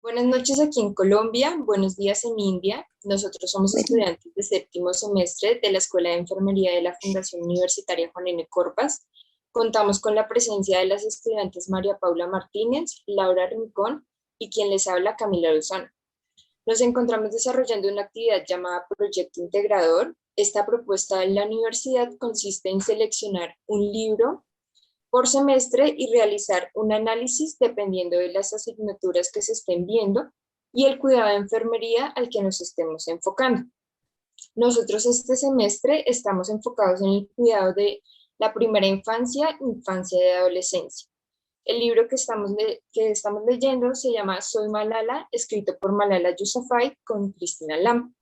Buenas noches aquí en Colombia, buenos días en India. Nosotros somos Bueno, estudiantes de séptimo semestre de la Escuela de Enfermería de la Fundación Universitaria Juan N. Corpas. Contamos con la presencia de las estudiantes María Paula Martínez, Laura Rincón y quien les habla Camila Lozano. Nos encontramos desarrollando una actividad llamada Proyecto Integrador. Esta propuesta de la universidad consiste en seleccionar un libro por semestre y realizar un análisis dependiendo de las asignaturas que se estén viendo y el cuidado de enfermería al que nos estemos enfocando. Nosotros este semestre estamos enfocados en el cuidado de la primera infancia, infancia y adolescencia. El libro que estamos leyendo se llama Soy Malala, escrito por Malala Yousafzai con Cristina Lam.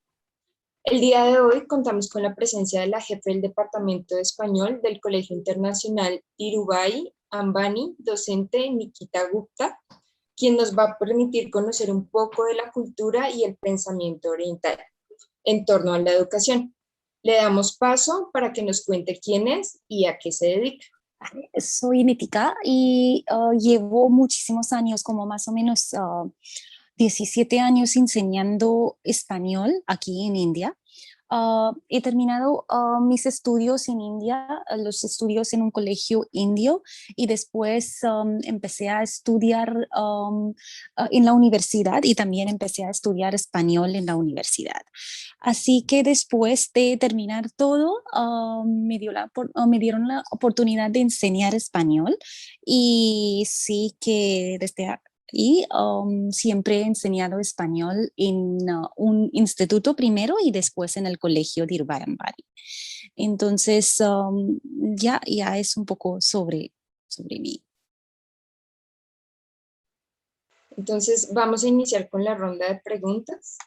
El día de hoy contamos con la presencia de la jefe del Departamento de Español del Colegio Internacional Dhirubhai Ambani, docente Nikita Gupta, quien nos va a permitir conocer un poco de la cultura y el pensamiento oriental en torno a la educación. Le damos paso para que nos cuente quién es y a qué se dedica. soy Nitika y llevo muchísimos años, como más o menos 17 años enseñando español aquí en India. He terminado mis estudios en India, los estudios en un colegio indio y después empecé a estudiar en la universidad y también empecé a estudiar español en la universidad. Así que después de terminar todo, me dieron la oportunidad de enseñar español y sí que desde y siempre he enseñado español en un instituto primero y después en el colegio de Irvine. Entonces, ya es un poco sobre mí. Entonces, vamos a iniciar con la ronda de preguntas.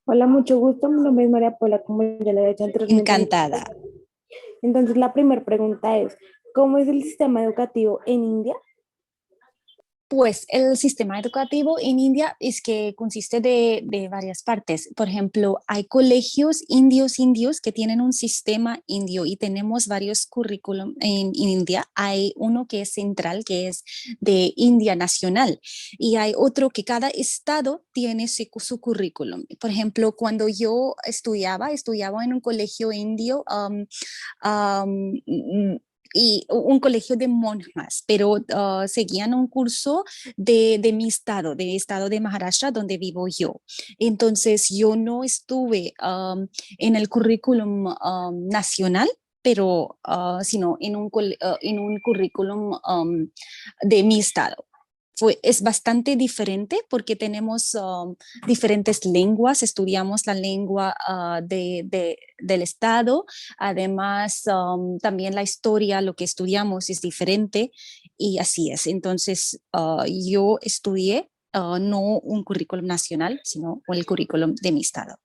Hola, mucho gusto. Mi nombre es María Paula, como ya le he dicho anteriormente. Encantada. Entonces, la primera pregunta es, ¿cómo es el sistema educativo en India? Pues el sistema educativo en India es que consiste de varias partes. Por ejemplo, hay colegios indios que tienen un sistema indio y tenemos varios currículum en India. Hay uno que es central, que es de India Nacional, y hay otro que cada estado tiene su currículum. Por ejemplo, cuando yo estudiaba en un colegio indio. Y un colegio de monjas, pero seguían un curso de mi estado, de estado de Maharashtra, donde vivo yo. Entonces, yo no estuve en el currículum nacional, pero sino en un currículum de mi estado. Es bastante diferente porque tenemos diferentes lenguas, estudiamos la lengua del estado, además también la historia, lo que estudiamos es diferente y así es. Entonces yo estudié no un currículum nacional, sino el currículum de mi estado.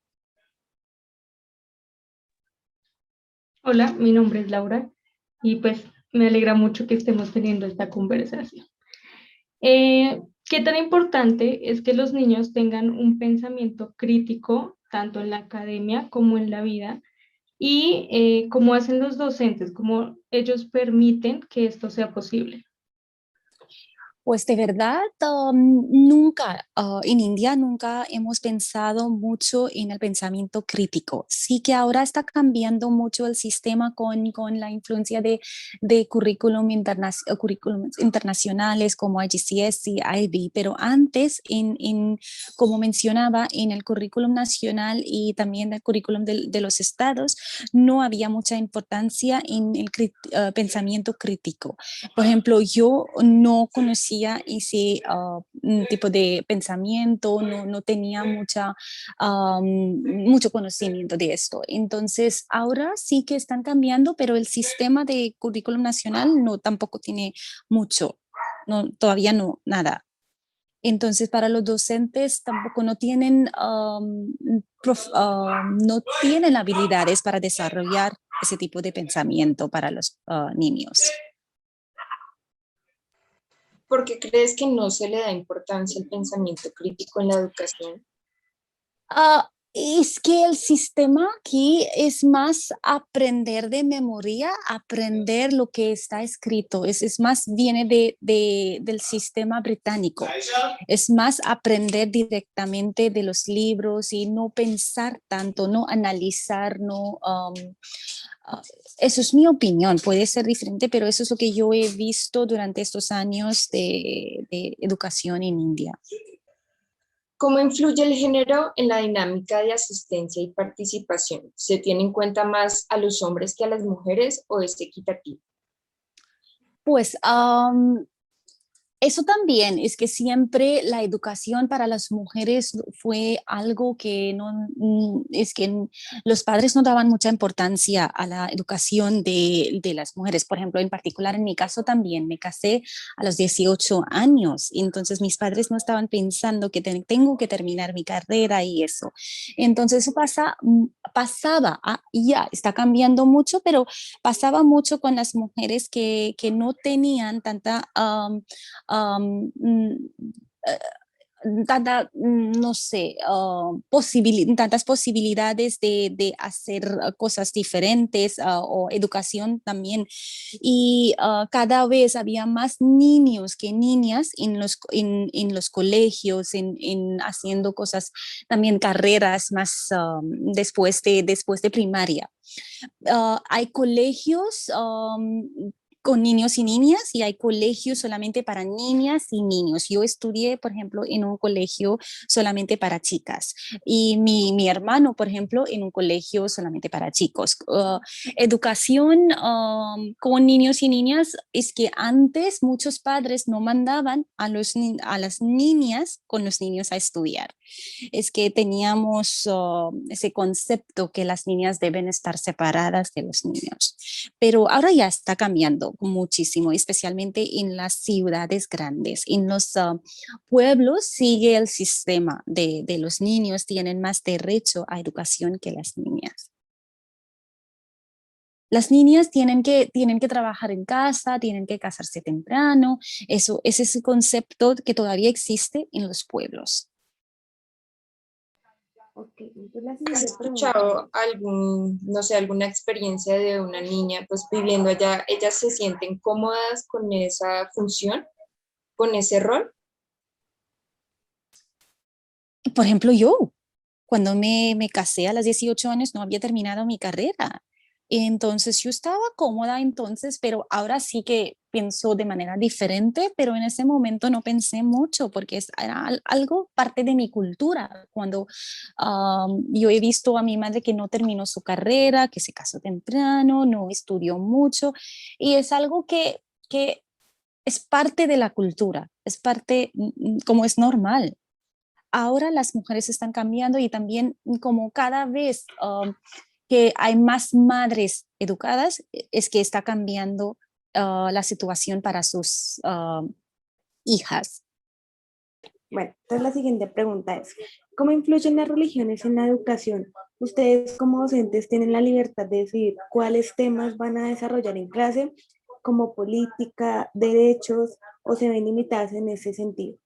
Hola, mi nombre es Laura y pues me alegra mucho que estemos teniendo esta conversación. ¿Qué tan importante es que los niños tengan un pensamiento crítico tanto en la academia como en la vida? Y cómo hacen los docentes, cómo ellos permiten que esto sea posible. Pues de verdad, nunca, en India nunca hemos pensado mucho en el pensamiento crítico. Sí que ahora está cambiando mucho el sistema con la influencia de currículums internacionales como IGCSE y IB, pero antes, como mencionaba, en el currículum nacional y también el currículum de los estados, no había mucha importancia en el pensamiento crítico. Por ejemplo, yo no conocía ese tipo de pensamiento, no tenía mucho conocimiento de esto. Entonces, ahora sí que están cambiando, pero el sistema de currículum nacional no tampoco tiene mucho, no, todavía no, nada. Entonces, para los docentes tampoco no tienen habilidades para desarrollar ese tipo de pensamiento para los niños. ¿Por qué crees que no se le da importancia al pensamiento crítico en la educación? Es que el sistema aquí es más aprender de memoria, aprender lo que está escrito. Es más, viene del sistema británico. Es más aprender directamente de los libros y no pensar tanto, no analizar, no... eso es mi opinión, puede ser diferente, pero eso es lo que yo he visto durante estos años de educación en India. ¿Cómo influye el género en la dinámica de asistencia y participación? ¿Se tiene en cuenta más a los hombres que a las mujeres o es equitativo? Pues eso también es que siempre la educación para las mujeres fue algo que no, es que los padres no daban mucha importancia a la educación de las mujeres. Por ejemplo, en particular en mi caso también, me casé a los 18 años, y entonces mis padres no estaban pensando que tengo que terminar mi carrera y eso. Entonces eso pasaba, ya está cambiando mucho, pero pasaba mucho con las mujeres que no tenían tanta um, eh, no sé, tantas posibilidades de hacer cosas diferentes o educación también. Y cada vez había más niños que niñas en los colegios, haciendo cosas, también carreras más después de primaria. Hay colegios con niños y niñas y hay colegios solamente para niñas y niños. Yo estudié, por ejemplo, en un colegio solamente para chicas y mi hermano, por ejemplo, en un colegio solamente para chicos. Educación con niños y niñas es que antes muchos padres no mandaban a las niñas con los niños a estudiar. Es que teníamos ese concepto que las niñas deben estar separadas de los niños. Pero ahora ya está cambiando muchísimo, especialmente en las ciudades grandes. En los pueblos sigue el sistema de los niños tienen más derecho a educación que las niñas. Las niñas tienen que trabajar en casa, tienen que casarse temprano. Eso es ese concepto que todavía existe en los pueblos. Ok, entonces la ¿Has siguiente pregunta escuchado es, no sé, alguna experiencia de una niña pues viviendo allá? ¿Ellas se sienten cómodas con esa función, con ese rol? Por ejemplo, yo, cuando me casé a los 18 años, no había terminado mi carrera. Entonces yo estaba cómoda entonces, pero ahora sí que pienso de manera diferente, pero en ese momento no pensé mucho porque era algo parte de mi cultura. Cuando yo he visto a mi madre que no terminó su carrera, que se casó temprano, no estudió mucho, y es algo que es parte de la cultura, es parte como es normal. Ahora las mujeres están cambiando y también como cada vez que hay más madres educadas, es que está cambiando la situación para sus hijas. bueno, entonces la siguiente pregunta es, ¿cómo influyen las religiones en la educación? ¿Ustedes como docentes tienen la libertad de decidir cuáles temas van a desarrollar en clase, como política, derechos, o se ven limitadas en ese sentido?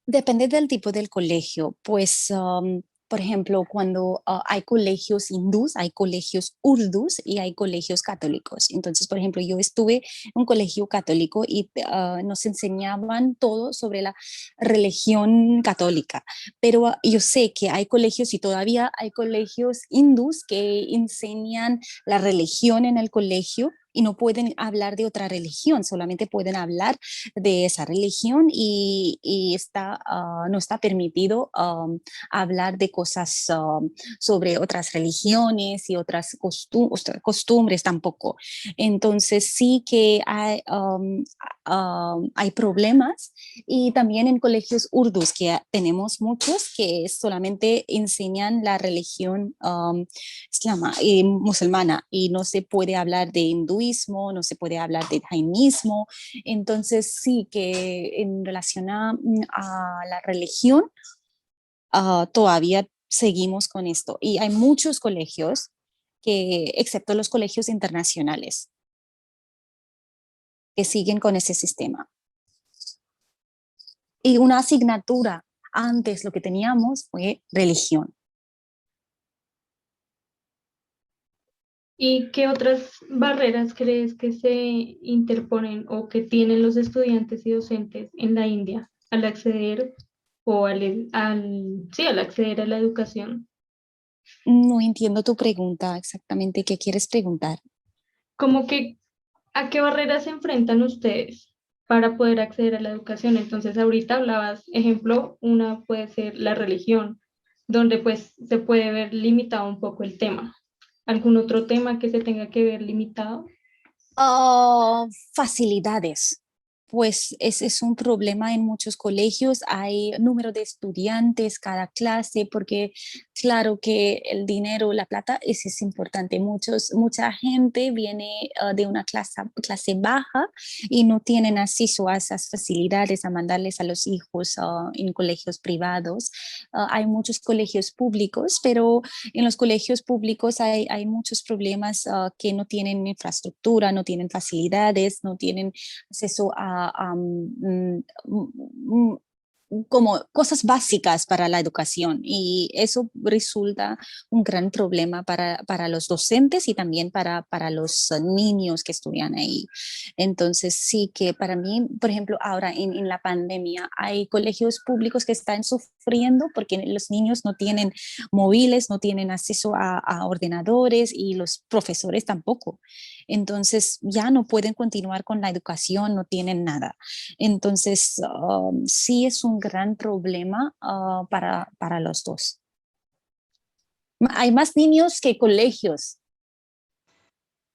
Depende del tipo del colegio, pues, por ejemplo, cuando hay colegios hindús, hay colegios urdús y hay colegios católicos. Entonces, por ejemplo, yo estuve en un colegio católico y nos enseñaban todo sobre la religión católica, pero yo sé que hay colegios y todavía hay colegios hindús que enseñan la religión en el colegio y no pueden hablar de otra religión, solamente pueden hablar de esa religión y no está permitido hablar de cosas sobre otras religiones y otras costumbres tampoco. Entonces sí que hay problemas y también en colegios urdús, que tenemos muchos que solamente enseñan la religión musulmana y no se puede hablar de hinduismo, no se puede hablar de jainismo. Entonces, sí que en relación a la religión, todavía seguimos con esto. Y hay muchos colegios excepto los colegios internacionales, que siguen con ese sistema. Y una asignatura, antes lo que teníamos fue religión. ¿Y qué otras barreras crees que se interponen o que tienen los estudiantes y docentes en la India al acceder o sí, al acceder a la educación? No entiendo tu pregunta exactamente. ¿Qué quieres preguntar? Como que, ¿a qué barreras se enfrentan ustedes para poder acceder a la educación? Entonces, ahorita hablabas, ejemplo, una puede ser la religión, donde pues se puede ver limitado un poco el tema. ¿Algún otro tema que se tenga que ver limitado? Facilidades. Pues ese es un problema en muchos colegios. Hay número de estudiantes cada clase, porque claro que el dinero, la plata, ese es importante. Mucha gente viene de una clase baja y no tienen acceso a esas facilidades, a mandarles a los hijos en colegios privados. Hay muchos colegios públicos, pero en los colegios públicos hay muchos problemas que no tienen infraestructura, no tienen facilidades, no tienen acceso a como cosas básicas para la educación, y eso resulta un gran problema para los docentes y también para los niños que estudian ahí. Entonces sí que para mí, por ejemplo, ahora en la pandemia hay colegios públicos que están sufriendo porque los niños no tienen móviles, no tienen acceso a ordenadores, y los profesores tampoco. Entonces ya no pueden continuar con la educación, no tienen nada. Entonces sí es un gran problema para los dos. Hay más niños que colegios.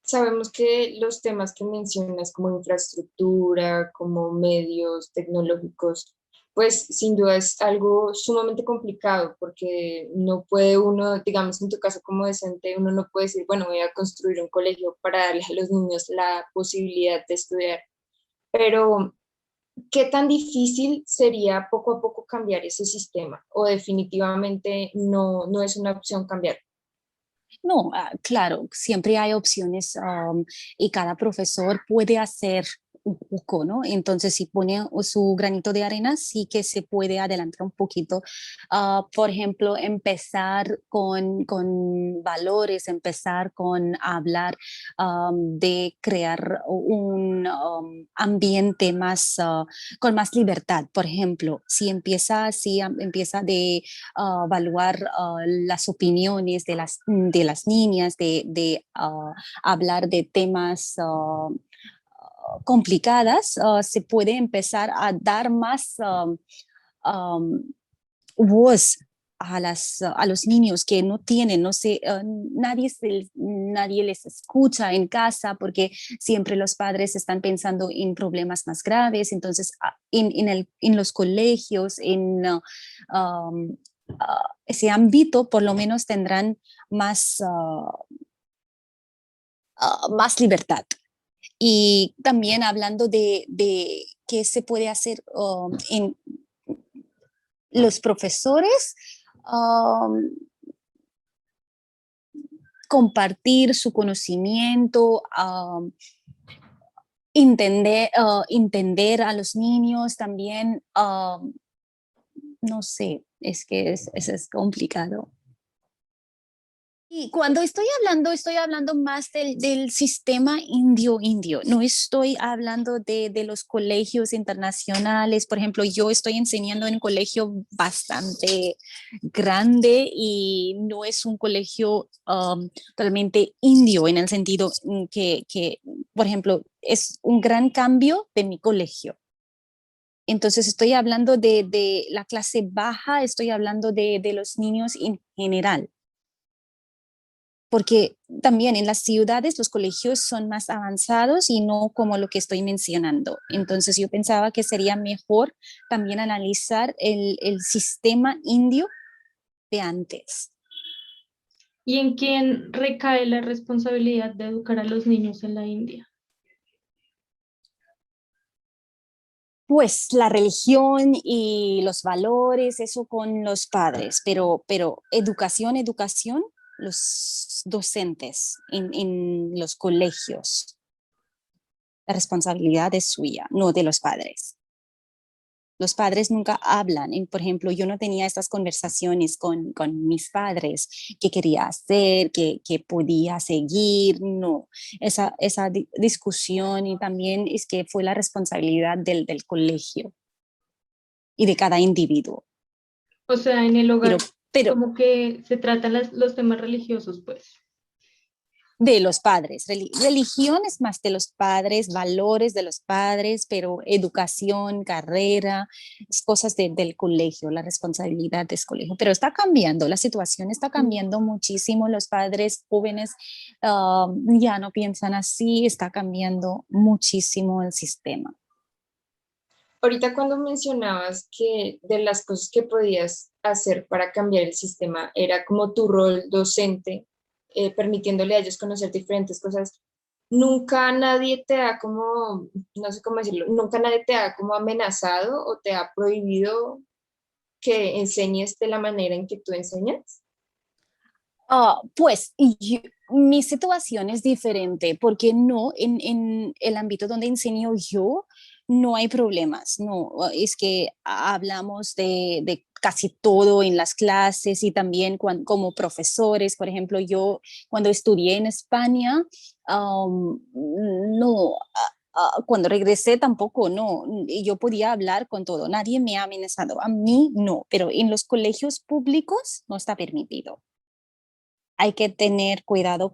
Sabemos que los temas que mencionas como infraestructura, como medios tecnológicos, pues sin duda es algo sumamente complicado porque no puede uno, digamos en tu caso como docente, uno no puede decir, bueno, voy a construir un colegio para darle a los niños la posibilidad de estudiar, pero ¿qué tan difícil sería poco a poco cambiar ese sistema? ¿O definitivamente no es una opción cambiar? No, claro, siempre hay opciones, y cada profesor puede hacer un poco, ¿no? Entonces, si pone su granito de arena, sí que se puede adelantar un poquito. Por ejemplo, empezar con valores, empezar con hablar de crear un ambiente más, con más libertad. Por ejemplo, si empieza de evaluar las opiniones de las niñas, de hablar de temas complicadas, se puede empezar a dar más um, voz a los niños que no tienen, no sé, nadie les escucha en casa porque siempre los padres están pensando en problemas más graves. Entonces, en los colegios, ese ámbito, por lo menos tendrán más, más libertad. Y también hablando de qué se puede hacer en los profesores, um, compartir su conocimiento, entender a los niños también. No sé, es que eso es complicado. Y cuando estoy hablando más del sistema indio-indio, no estoy hablando de los colegios internacionales. Por ejemplo, yo estoy enseñando en un colegio bastante grande y no es un colegio totalmente indio en el sentido que, por ejemplo, es un gran cambio de mi colegio. Entonces estoy hablando de la clase baja, estoy hablando de los niños en general, porque también en las ciudades los colegios son más avanzados y no como lo que estoy mencionando. Entonces yo pensaba que sería mejor también analizar el sistema indio de antes. ¿Y en quién recae la responsabilidad de educar a los niños en la India? Pues la religión y los valores, eso con los padres, pero educación, los docentes en los colegios. La responsabilidad es suya, no de los padres. Los padres nunca hablan. Por ejemplo, yo no tenía estas conversaciones con mis padres, qué quería hacer, qué podía seguir, no. Esa discusión y también es que fue la responsabilidad del colegio y de cada individuo. O sea, en el Pero, hogar pero como que se tratan los temas religiosos, pues. de los padres, religión es más de los padres, valores de los padres, pero educación, carrera, es cosas del colegio, la responsabilidad del colegio. Pero está cambiando, la situación está cambiando muchísimo, los padres jóvenes ya no piensan así, está cambiando muchísimo el sistema. Ahorita cuando mencionabas que de las cosas que podías hacer para cambiar el sistema era como tu rol docente, permitiéndole a ellos conocer diferentes cosas, nunca nadie te ha como, no sé cómo decirlo, nunca nadie te ha como amenazado o te ha prohibido que enseñes de la manera en que tú enseñas. Pues mi situación es diferente porque no, en el ámbito donde enseño yo, no hay problemas, no, es que hablamos de casi todo en las clases y también como profesores, por ejemplo, yo cuando estudié en España, no, cuando regresé tampoco, no, y yo podía hablar con todo, nadie me ha amenazado, a mí no, pero en los colegios públicos no está permitido. Hay que tener cuidado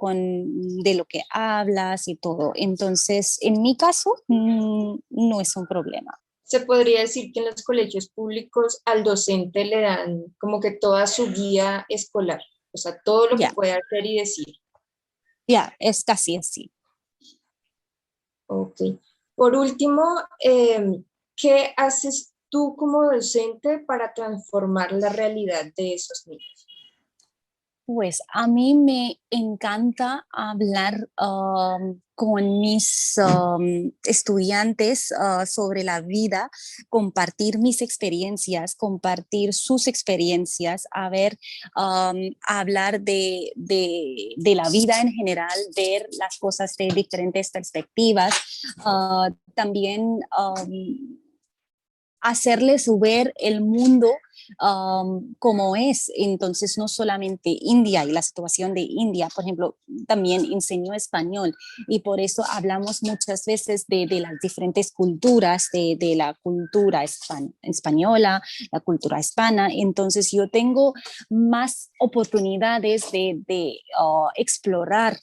de lo que hablas y todo. Entonces, en mi caso, no es un problema. Se podría decir que en los colegios públicos al docente le dan como que toda su guía escolar, o sea, todo lo que Ya, puede hacer y decir. ya, es casi así. Ok. Por último, ¿qué haces tú como docente para transformar la realidad de esos niños? Pues a mí me encanta hablar con mis estudiantes sobre la vida, compartir mis experiencias, compartir sus experiencias, hablar de la vida en general, ver las cosas de diferentes perspectivas, también hacerles ver el mundo como es. Entonces, no solamente India y la situación de India, por ejemplo, también enseñó español y por eso hablamos muchas veces de las diferentes culturas, de la cultura española, la cultura hispana. Entonces, yo tengo más oportunidades de explorar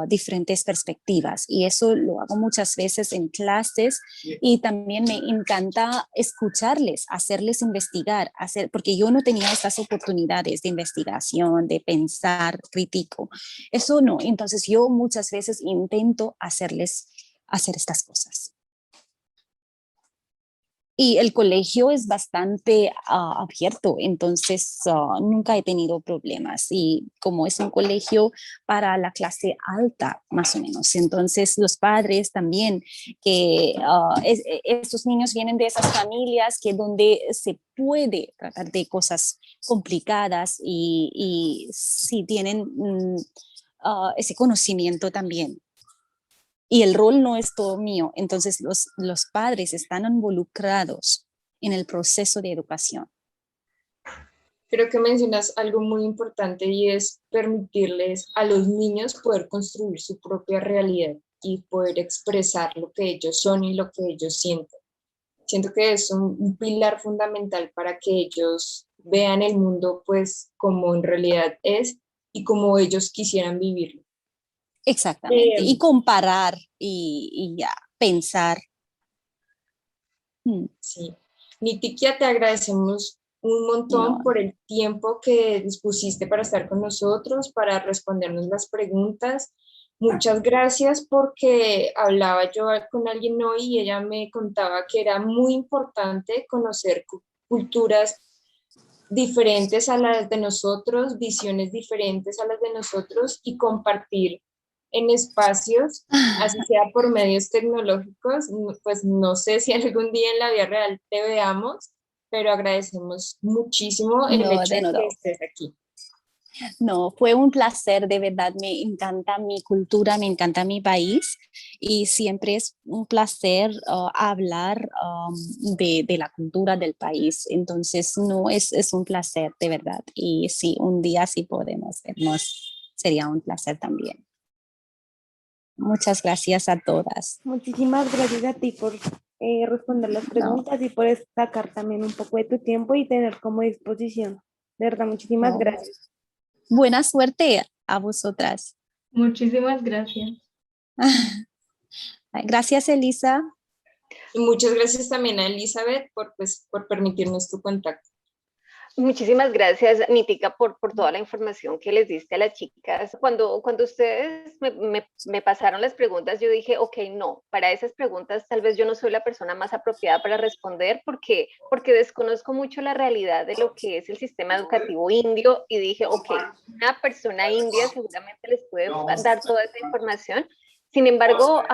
diferentes perspectivas y eso lo hago muchas veces en clases y también me encanta escucharles, hacerles investigar, porque yo no tenía estas oportunidades de investigación, de pensar crítico, eso no, entonces yo muchas veces intento hacerles hacer estas cosas. Y el colegio es bastante abierto, entonces nunca he tenido problemas. Y como es un colegio para la clase alta, más o menos, entonces los padres también, que estos niños vienen de esas familias que donde se puede tratar de cosas complicadas y sí tienen ese conocimiento también. Y el rol no es todo mío, entonces los padres están involucrados en el proceso de educación. Creo que mencionas algo muy importante y es permitirles a los niños poder construir su propia realidad y poder expresar lo que ellos son y lo que ellos sienten. Siento que es un pilar fundamental para que ellos vean el mundo pues como en realidad es y como ellos quisieran vivirlo. Exactamente, y Eh, comparar y ya, pensar. sí. Nitikia, te agradecemos un montón No, por el tiempo que dispusiste para estar con nosotros, para respondernos las preguntas. Muchas gracias porque hablaba yo con alguien hoy y ella me contaba que era muy importante conocer culturas diferentes a las de nosotros, visiones diferentes a las de nosotros y compartir en espacios, así sea por medios tecnológicos, pues no sé si algún día en la vida real te veamos, pero agradecemos muchísimo el no, hecho de de que nuevo. estés aquí. No, fue un placer, de verdad, me encanta mi cultura, me encanta mi país y siempre es un placer hablar de la cultura del país. Entonces, no, es un placer, de verdad. Y sí, un día sí podemos vernos, sería un placer también. Muchas gracias a todas. Muchísimas gracias a ti por responder las No, preguntas y por sacar también un poco de tu tiempo y tener como disposición. De verdad, muchísimas no. gracias. Buena suerte a vosotras. Muchísimas gracias. Gracias, Elisa. Y muchas gracias también a Elizabeth por permitirnos tu contacto. Muchísimas gracias, Nitica, por toda la información que les diste a las chicas. Cuando ustedes me pasaron las preguntas, yo dije, ok, no, para esas preguntas tal vez yo no soy la persona más apropiada para responder porque desconozco mucho la realidad de lo que es el sistema educativo indio y dije, ok, una persona india seguramente les puede dar toda esa información. Sin embargo,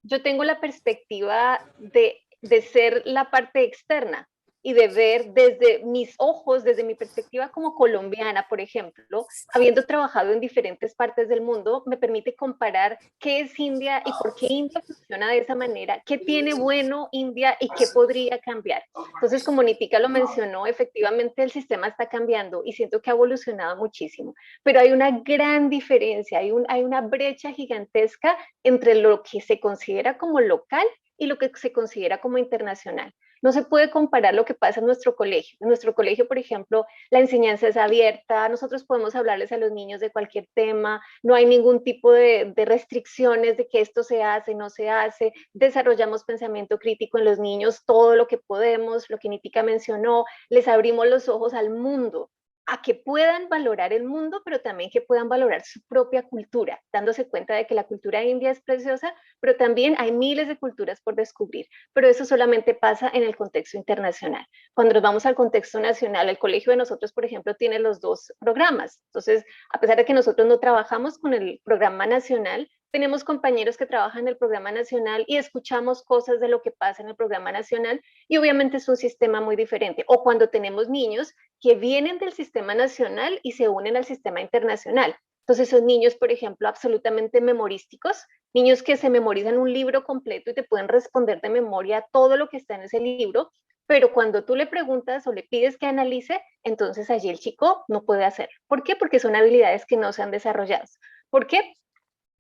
yo tengo la perspectiva de ser la parte externa y de ver desde mis ojos, desde mi perspectiva como colombiana, por ejemplo, habiendo trabajado en diferentes partes del mundo, me permite comparar qué es India y por qué India funciona de esa manera, qué tiene bueno India y qué podría cambiar. Entonces, como Nitika lo mencionó, efectivamente el sistema está cambiando y siento que ha evolucionado muchísimo, pero hay una gran diferencia, hay una brecha gigantesca entre lo que se considera como local y lo que se considera como internacional. No se puede comparar lo que pasa en nuestro colegio. En nuestro colegio, por ejemplo, la enseñanza es abierta, nosotros podemos hablarles a los niños de cualquier tema, no hay ningún tipo de restricciones de que esto se hace, no se hace, desarrollamos pensamiento crítico en los niños, todo lo que podemos, lo que Nitika mencionó, les abrimos los ojos al mundo, a que puedan valorar el mundo, pero también que puedan valorar su propia cultura, dándose cuenta de que la cultura india es preciosa, pero también hay miles de culturas por descubrir, pero eso solamente pasa en el contexto internacional. Cuando nos vamos al contexto nacional, el colegio de nosotros, por ejemplo, tiene los dos programas, entonces, a pesar de que nosotros no trabajamos con el programa nacional, tenemos compañeros que trabajan en el programa nacional y escuchamos cosas de lo que pasa en el programa nacional y obviamente es un sistema muy diferente. O cuando tenemos niños que vienen del sistema nacional y se unen al sistema internacional. Entonces son niños, por ejemplo, absolutamente memorísticos, niños que se memorizan un libro completo y te pueden responder de memoria todo lo que está en ese libro, pero cuando tú le preguntas o le pides que analice, entonces allí el chico no puede hacerlo. ¿Por qué? Porque son habilidades que no se han desarrollado. ¿Por qué?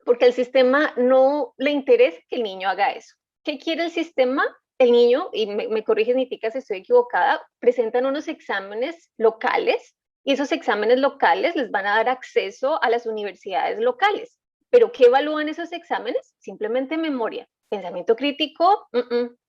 Porque al sistema no le interesa que el niño haga eso. ¿Qué quiere el sistema? El niño, y me corriges Nitika si estoy equivocada, presentan unos exámenes locales y esos exámenes locales les van a dar acceso a las universidades locales. ¿Pero qué evalúan esos exámenes? Simplemente memoria. Pensamiento crítico,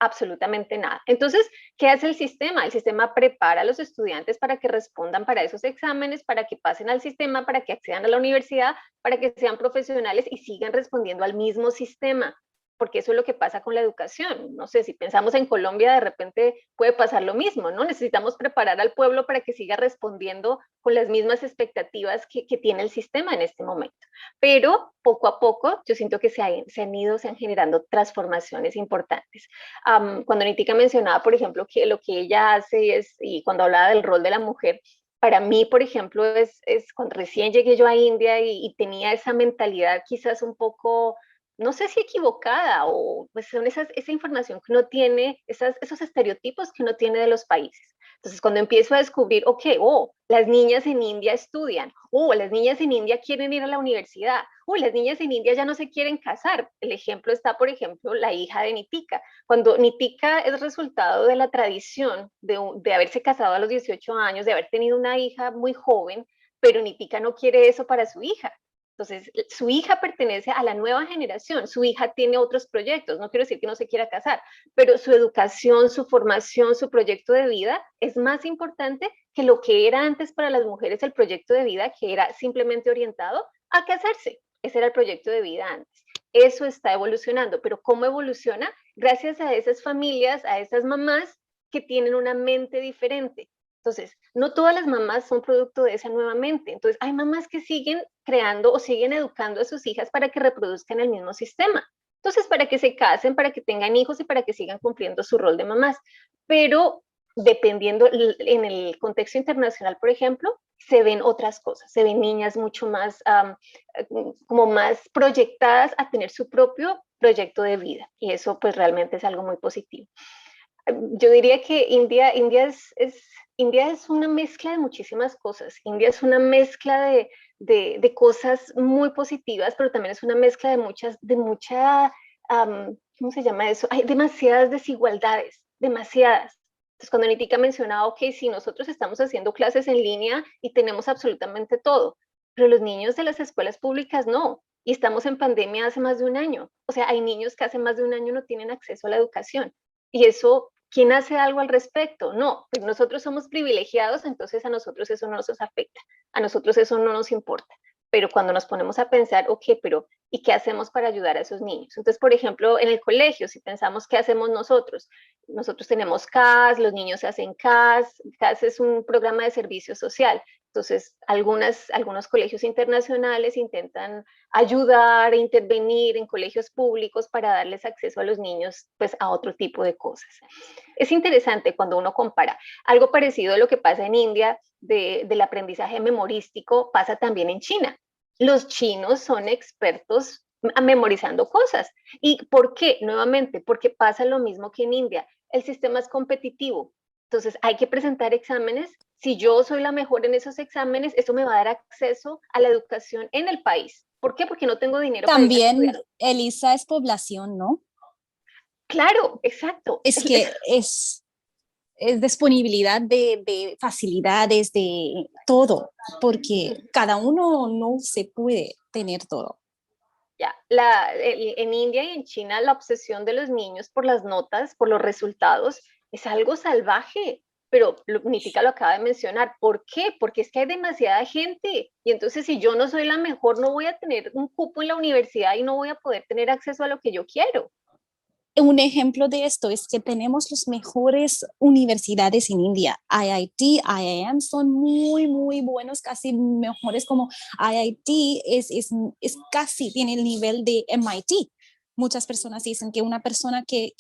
absolutamente nada. Entonces, ¿qué hace el sistema? El sistema prepara a los estudiantes para que respondan para esos exámenes, para que pasen al sistema, para que accedan a la universidad, para que sean profesionales y sigan respondiendo al mismo sistema, porque eso es lo que pasa con la educación. No sé, si pensamos en Colombia, de repente puede pasar lo mismo, ¿no? Necesitamos preparar al pueblo para que siga respondiendo con las mismas expectativas que tiene el sistema en este momento. Pero poco a poco yo siento que se han generando transformaciones importantes. Cuando Nitika mencionaba, por ejemplo, que lo que ella hace es, y cuando hablaba del rol de la mujer, para mí, por ejemplo, es cuando recién llegué yo a India y tenía esa mentalidad quizás un poco, no sé si equivocada, o pues son esa información que uno tiene, esos estereotipos que uno tiene de los países. Entonces, cuando empiezo a descubrir, ok, las niñas en India estudian, las niñas en India quieren ir a la universidad, las niñas en India ya no se quieren casar. El ejemplo está, por ejemplo, la hija de Nitika. Cuando Nitika es resultado de la tradición de haberse casado a los 18 años, de haber tenido una hija muy joven, pero Nitika no quiere eso para su hija. Entonces, su hija pertenece a la nueva generación, su hija tiene otros proyectos, no quiero decir que no se quiera casar, pero su educación, su formación, su proyecto de vida es más importante que lo que era antes para las mujeres el proyecto de vida, que era simplemente orientado a casarse. Ese era el proyecto de vida antes. Eso está evolucionando, pero ¿cómo evoluciona? Gracias a esas familias, a esas mamás que tienen una mente diferente. Entonces, no todas las mamás son producto de esa nueva mente. Entonces, hay mamás que siguen creando o siguen educando a sus hijas para que reproduzcan el mismo sistema. Entonces, para que se casen, para que tengan hijos y para que sigan cumpliendo su rol de mamás. Pero dependiendo, en el contexto internacional, por ejemplo, se ven otras cosas, se ven niñas mucho más, como más proyectadas a tener su propio proyecto de vida, y eso pues realmente es algo muy positivo. Yo diría que India es una mezcla de muchísimas cosas. India es una mezcla de cosas muy positivas, pero también es una mezcla de mucha, ¿cómo se llama eso? Hay demasiadas desigualdades, demasiadas. Entonces, cuando Nitika mencionaba, ok, sí, nosotros estamos haciendo clases en línea y tenemos absolutamente todo, pero los niños de las escuelas públicas no, y estamos en pandemia hace más de un año. O sea, hay niños que hace más de un año no tienen acceso a la educación. Y eso, ¿quién hace algo al respecto? No, pues nosotros somos privilegiados, entonces a nosotros eso no nos afecta, a nosotros eso no nos importa. Pero cuando nos ponemos a pensar, ok, pero ¿y qué hacemos para ayudar a esos niños? Entonces, por ejemplo, en el colegio, si pensamos qué hacemos nosotros, nosotros tenemos CAS, los niños hacen CAS, CAS es un programa de servicio social. Entonces, algunos colegios internacionales intentan ayudar e intervenir en colegios públicos para darles acceso a los niños pues, a otro tipo de cosas. Es interesante cuando uno compara. Algo parecido a lo que pasa en India del aprendizaje memorístico pasa también en China. Los chinos son expertos memorizando cosas. ¿Y por qué? Nuevamente, porque pasa lo mismo que en India. El sistema es competitivo. Entonces, hay que presentar exámenes. Si yo soy la mejor en esos exámenes, eso me va a dar acceso a la educación en el país. ¿Por qué? Porque no tengo dinero para ir a También, estudiar. Elisa, es población, ¿no? Claro, exacto. Es que es disponibilidad de facilidades, de todo, porque cada uno no se puede tener todo. Ya, en India y en China la obsesión de los niños por las notas, por los resultados, es algo salvaje. Pero Nitika lo acaba de mencionar. ¿Por qué? Porque es que hay demasiada gente. Y entonces si yo no soy la mejor, no voy a tener un cupo en la universidad y no voy a poder tener acceso a lo que yo quiero. Un ejemplo de esto es que tenemos las mejores universidades en India. IIT, IIM son muy, muy buenos, casi mejores como IIT es casi, tiene el nivel de MIT. Muchas personas dicen que una persona que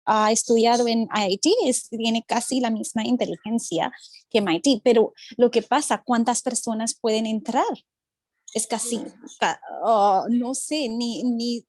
ha estudiado en IIT tiene casi la misma inteligencia que MIT, pero lo que pasa, ¿cuántas personas pueden entrar? Es casi, no sé, ni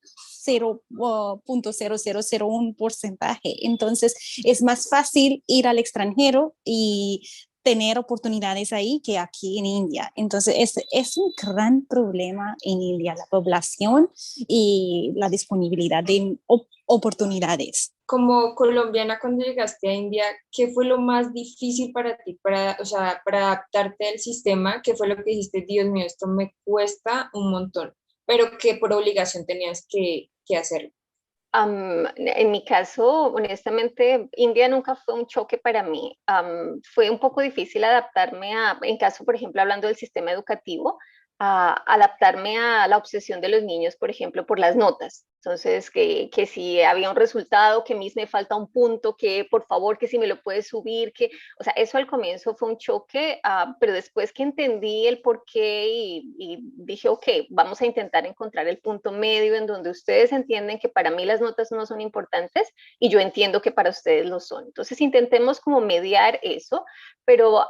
0.0001%. Entonces, es más fácil ir al extranjero y tener oportunidades ahí que aquí en India. Entonces, es un gran problema en India, la población y la disponibilidad de oportunidades. Como colombiana, cuando llegaste a India, ¿qué fue lo más difícil para ti, o sea, para adaptarte al sistema? ¿Qué fue lo que dijiste, Dios mío, esto me cuesta un montón, pero que por obligación tenías que hacerlo? En mi caso, honestamente, India nunca fue un choque para mí. Fue un poco difícil adaptarme en caso, por ejemplo, hablando del sistema educativo, a adaptarme a la obsesión de los niños, por ejemplo, por las notas. Entonces, que si había un resultado, que me falta un punto, que por favor, que si me lo puedes subir, o sea, eso al comienzo fue un choque, pero después que entendí el porqué y dije, ok, vamos a intentar encontrar el punto medio en donde ustedes entienden que para mí las notas no son importantes y yo entiendo que para ustedes lo son. Entonces, intentemos como mediar eso, pero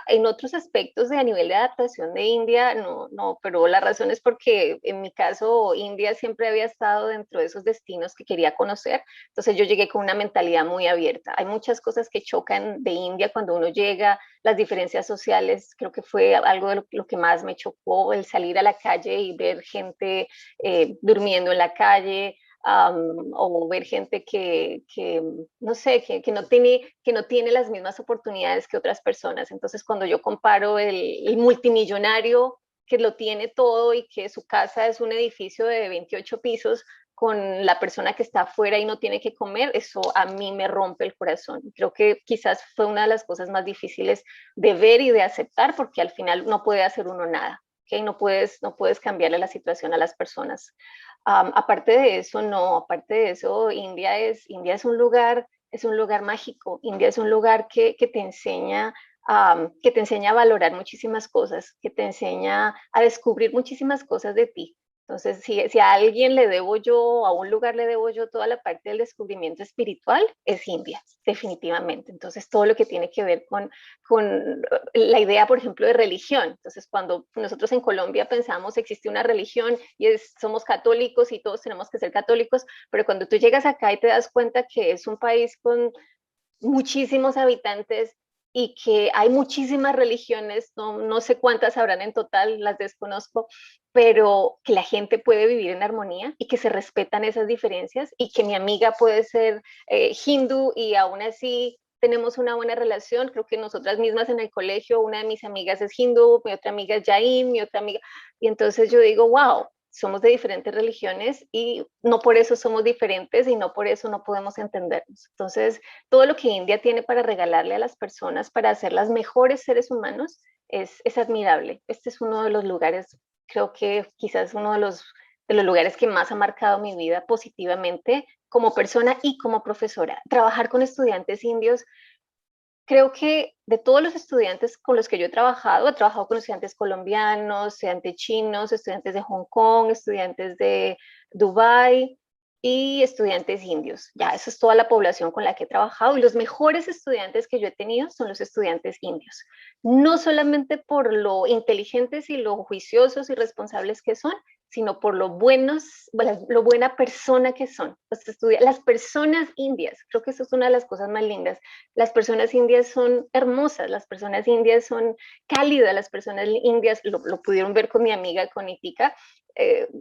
en otros aspectos de a nivel de adaptación de India, no, pero la razón es porque en mi caso India siempre había estado dentro de esos destinos que quería conocer, entonces yo llegué con una mentalidad muy abierta. Hay muchas cosas que chocan de India cuando uno llega, las diferencias sociales, creo que fue algo de lo que más me chocó, el salir a la calle y ver gente durmiendo en la calle, o ver gente no sé, que no tiene las mismas oportunidades que otras personas. Entonces, cuando yo comparo el multimillonario que lo tiene todo y que su casa es un edificio de 28 pisos, con la persona que está afuera y no tiene que comer, eso a mí me rompe el corazón. Creo que quizás fue una de las cosas más difíciles de ver y de aceptar, porque al final no puede hacer uno nada. ¿Okay? No puedes cambiarle la situación a las personas. Aparte de eso, no, aparte de eso, India es un lugar mágico. India es un lugar que te enseña a valorar muchísimas cosas, que te enseña a descubrir muchísimas cosas de ti. Entonces, si a alguien le debo yo, a un lugar le debo yo toda la parte del descubrimiento espiritual, es India, definitivamente. Entonces, todo lo que tiene que ver con la idea, por ejemplo, de religión. Entonces, cuando nosotros en Colombia pensamos existe una religión y somos católicos y todos tenemos que ser católicos, pero cuando tú llegas acá y te das cuenta que es un país con muchísimos habitantes y que hay muchísimas religiones, no sé cuántas habrán en total, las desconozco, pero que la gente puede vivir en armonía y que se respetan esas diferencias y que mi amiga puede ser hindú y aún así tenemos una buena relación. Creo que nosotras mismas en el colegio, una de mis amigas es hindú, mi otra amiga es jain, mi otra amiga, y entonces yo digo, wow, somos de diferentes religiones y no por eso somos diferentes y no por eso no podemos entendernos. Entonces, todo lo que India tiene para regalarle a las personas, para hacerlas mejores seres humanos, es admirable. Este es uno de los lugares, creo que quizás uno de los lugares que más ha marcado mi vida positivamente como persona y como profesora. Trabajar con estudiantes indios, creo que de todos los estudiantes con los que yo he trabajado con estudiantes colombianos, estudiantes chinos, estudiantes de Hong Kong, estudiantes de Dubái y estudiantes indios. Ya, esa es toda la población con la que he trabajado y los mejores estudiantes que yo he tenido son los estudiantes indios. No solamente por lo inteligentes y lo juiciosos y responsables que son, sino por lo buena persona que son. Las personas indias, creo que eso es una de las cosas más lindas. Las personas indias son hermosas, las personas indias son cálidas, las personas indias, lo pudieron ver con mi amiga, con Nitika,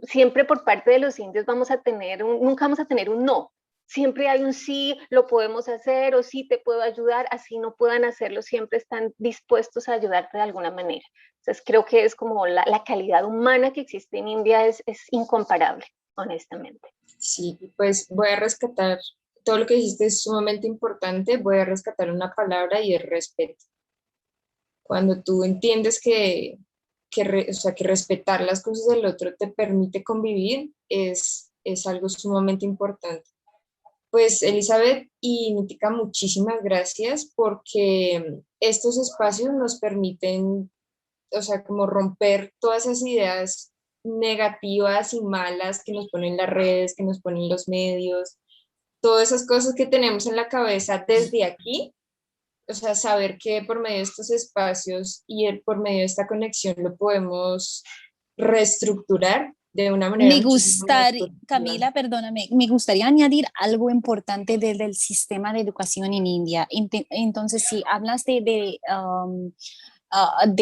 siempre por parte de los indios nunca vamos a tener un no. Siempre hay un sí, lo podemos hacer o sí te puedo ayudar, así no puedan hacerlo, siempre están dispuestos a ayudarte de alguna manera. Entonces creo que es como la calidad humana que existe en India es incomparable, honestamente. Sí, pues voy a rescatar, todo lo que dijiste es sumamente importante, voy a rescatar una palabra y el respeto. Cuando tú entiendes o sea, que respetar las cosas del otro te permite convivir, es algo sumamente importante. Pues Elizabeth y Nitika, muchísimas gracias porque estos espacios nos permiten, o sea, como romper todas esas ideas negativas y malas que nos ponen las redes, que nos ponen los medios, todas esas cosas que tenemos en la cabeza desde aquí, o sea, saber que por medio de estos espacios y por medio de esta conexión lo podemos reestructurar de una manera Me muchísimo más gustaría, positiva. Camila, perdóname, me gustaría añadir algo importante desde el sistema de educación en India. Entonces, si hablas de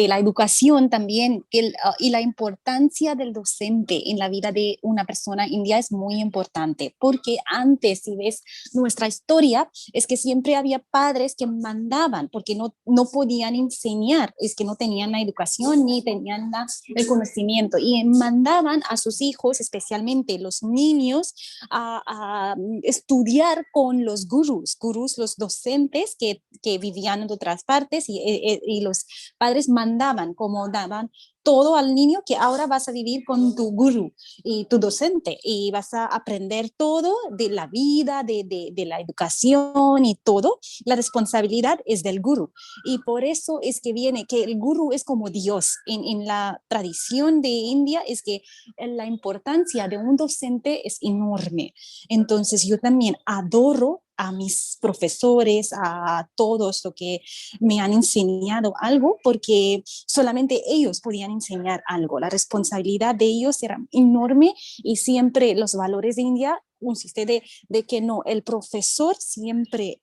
la educación también y la importancia del docente en la vida de una persona india es muy importante, porque antes, si ves nuestra historia, es que siempre había padres que mandaban, porque no podían enseñar, es que no tenían la educación ni tenían el conocimiento, y mandaban a sus hijos, especialmente los niños, a estudiar con los gurús, los docentes que vivían en otras partes y los padres mandaban, como daban todo al niño, que ahora vas a vivir con tu gurú y tu docente y vas a aprender todo de la vida, de la educación y todo. La responsabilidad es del gurú. Y por eso es que viene que el gurú es como Dios. En la tradición de India es que la importancia de un docente es enorme. Entonces yo también adoro a mis profesores, a todos los que me han enseñado algo, porque solamente ellos podían enseñar algo. La responsabilidad de ellos era enorme y siempre los valores de India consiste de que no, el profesor siempre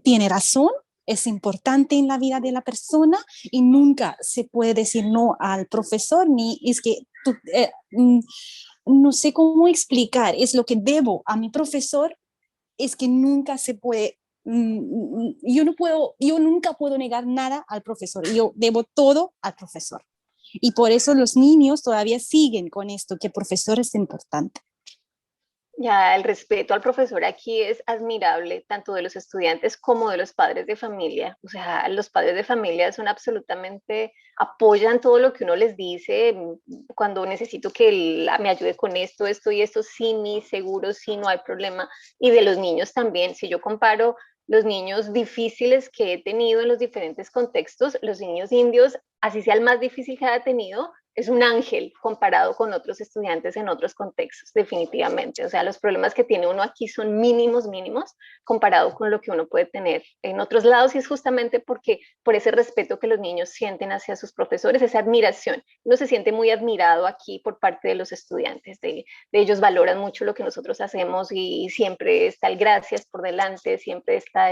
tiene razón, es importante en la vida de la persona y nunca se puede decir no al profesor, ni es que tú, no sé cómo explicar, es lo que debo a mi profesor, es que nunca se puede, yo nunca puedo negar nada al profesor, yo debo todo al profesor. Y por eso los niños todavía siguen con esto, que el profesor es importante. Ya, el respeto al profesor aquí es admirable, tanto de los estudiantes como de los padres de familia. O sea, los padres de familia son absolutamente, apoyan todo lo que uno les dice. Cuando necesito que él me ayude con esto y esto, sí, mi seguro, sí, no hay problema. Y de los niños también, si yo comparo los niños difíciles que he tenido en los diferentes contextos, los niños indios, así sea el más difícil que haya tenido, es un ángel comparado con otros estudiantes en otros contextos, definitivamente. O sea, los problemas que tiene uno aquí son mínimos, mínimos, comparado con lo que uno puede tener en otros lados, y es justamente porque por ese respeto que los niños sienten hacia sus profesores, esa admiración. Uno se siente muy admirado aquí por parte de los estudiantes, de ellos valoran mucho lo que nosotros hacemos y siempre está el gracias por delante, siempre está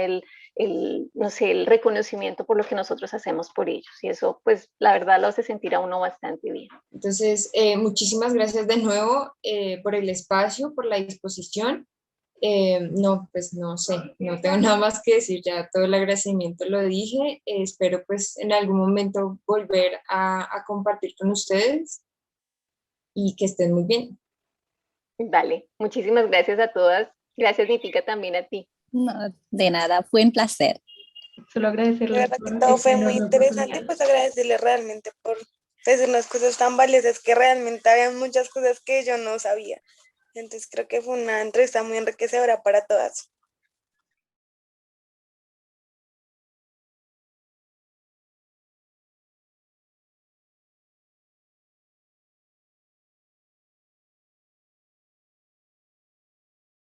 no sé, el reconocimiento por lo que nosotros hacemos por ellos, y eso pues la verdad lo hace sentir a uno bastante bien. Entonces, muchísimas gracias de nuevo por el espacio, por la disposición. No, pues no sé, no tengo nada más que decir, ya todo el agradecimiento lo dije. Espero pues en algún momento volver a compartir con ustedes y que estén muy bien. Vale, muchísimas gracias a todas. Gracias, Nitica, también a ti. No, de nada, fue un placer. Solo La agradecerles verdad que por todo esta fue muy enorme interesante, oportunidad. pues agradecerle realmente por decir unas cosas tan valiosas que realmente había muchas cosas que yo no sabía. Entonces creo que fue una entrevista muy enriquecedora para todas.